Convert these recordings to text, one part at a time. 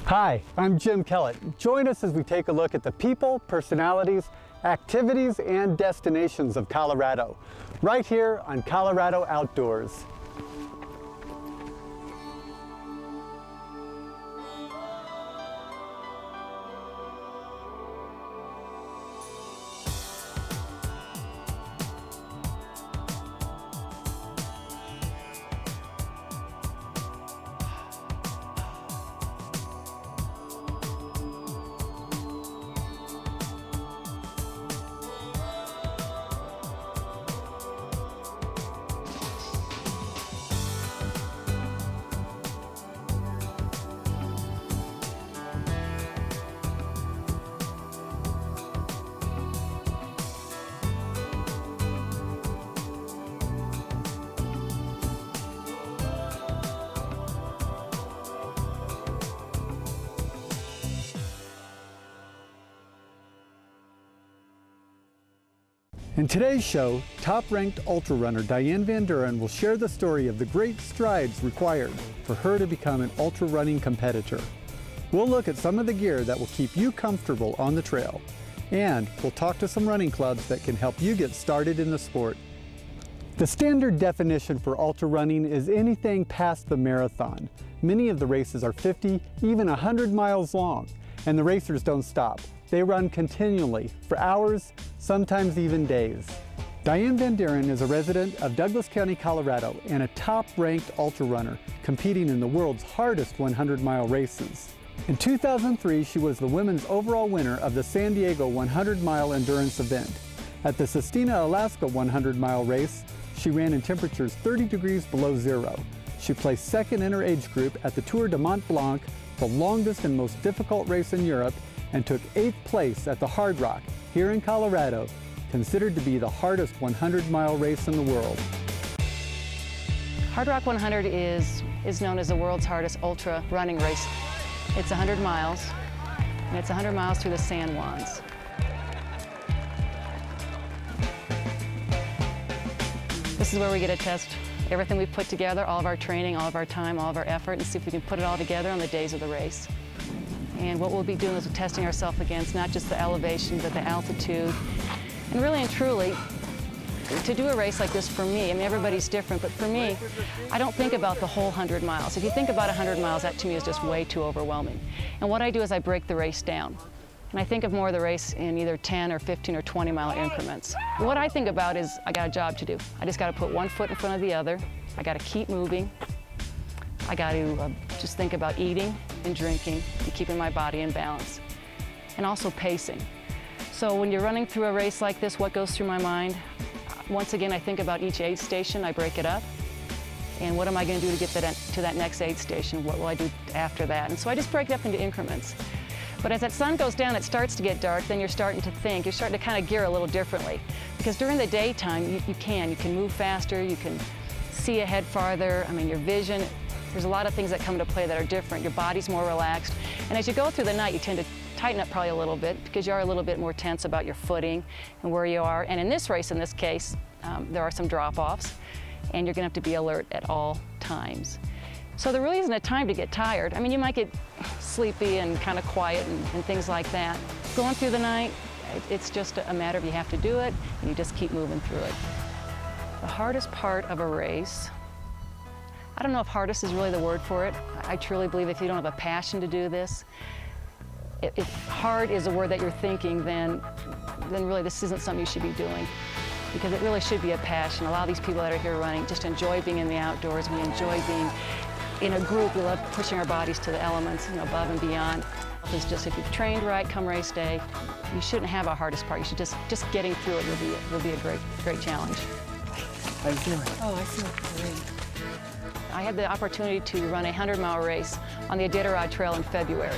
Hi, I'm Jim Kellett. Join us as we take a look at the people, personalities, activities, and destinations of Colorado, right here on Colorado Outdoors. In today's show, top-ranked ultra runner Diane Van Deren will share the story of the great strides required for her to become an ultra running competitor. We'll look at some of the gear that will keep you comfortable on the trail, and we'll talk to some running clubs that can help you get started in the sport. The standard definition for ultra running is anything past the marathon. Many of the races are 50, even 100 miles long, and the racers don't stop. They run continually for hours, sometimes even days. Diane Van Deren is a resident of Douglas County, Colorado, and a top-ranked ultra runner competing in the world's hardest 100-mile races. In 2003, she was the women's overall winner of the San Diego 100-mile endurance event. At the Sistina, Alaska 100-mile race, she ran in temperatures 30 degrees below zero. She placed second in her age group at the Tour de Mont-Blanc, the longest and most difficult race in Europe, and took 8th place at the Hard Rock here in Colorado, considered to be the hardest 100-mile race in the world. Hard Rock 100 is known as the world's hardest ultra running race. It's 100 miles, and it's 100 miles through the San Juans. This is where we get to test everything we've put together, all of our training, all of our time, all of our effort, and see if we can put it all together on the days of the race. And what we'll be doing is testing ourselves against not just the elevation, but the altitude. And really and truly, to do a race like this for me, I mean, everybody's different, but for me, I don't think about the whole 100 miles. If you think about 100 miles, that to me is just way too overwhelming. And what I do is I break the race down. And I think of more of the race in either 10 or 15 or 20 mile increments. What I think about is I got a job to do. I just got to put one foot in front of the other. I got to keep moving. I got to just think about eating and drinking and keeping my body in balance, and also pacing. So when you're running through a race like this, what goes through my mind? Once again, I think about each aid station. I break it up, and what am I going to do to get to that next aid station? What will I do after that? And so I just break it up into increments. But as that sun goes down, it starts to get dark, then you're starting to think, you're starting to kind of gear a little differently. Because during the daytime, you can move faster, you can see ahead farther, I mean, your vision, there's a lot of things that come into play that are different. Your body's more relaxed. And as you go through the night, you tend to tighten up probably a little bit because you are a little bit more tense about your footing and where you are. And in this race, in this case, there are some drop-offs, and you're gonna have to be alert at all times. So there really isn't a time to get tired. I mean, you might get sleepy and kind of quiet and things like that. Going through the night, it's just a matter of you have to do it, and you just keep moving through it. The hardest part of a race, I don't know if hardest is really the word for it. I truly believe if you don't have a passion to do this, if hard is a word that you're thinking, then really this isn't something you should be doing, because it really should be a passion. A lot of these people that are here running just enjoy being in the outdoors. We enjoy being in a group. We love pushing our bodies to the elements, above and beyond. It's just if you've trained right come race day, you shouldn't have a hardest part. You should just getting through it will be a great challenge. How you feeling? Oh, I feel great. I had the opportunity to run a 100-mile race on the Iditarod Trail in February.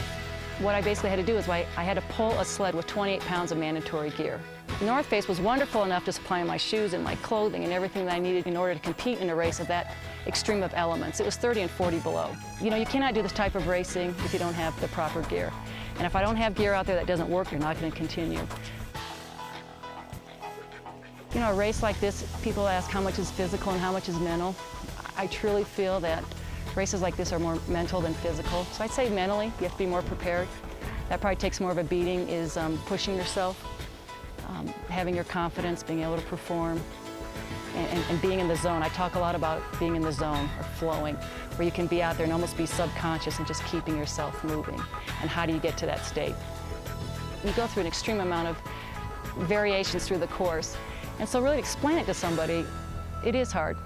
What I basically had to do is I had to pull a sled with 28 pounds of mandatory gear. North Face was wonderful enough to supply my shoes and my clothing and everything that I needed in order to compete in a race of that extreme of elements. It was 30 and 40 below. You know, you cannot do this type of racing if you don't have the proper gear. And if I don't have gear out there that doesn't work, you're not going to continue. You know, a race like this, people ask how much is physical and how much is mental. I truly feel that Races like this are more mental than physical. So I'd say mentally, you have to be more prepared. That probably takes more of a beating, is pushing yourself, having your confidence, being able to perform, and being in the zone. I talk a lot about being in the zone or flowing, where you can be out there and almost be subconscious and just keeping yourself moving. And how do you get to that state? You go through an extreme amount of variations through the course. And so really to explain it to somebody, it is hard.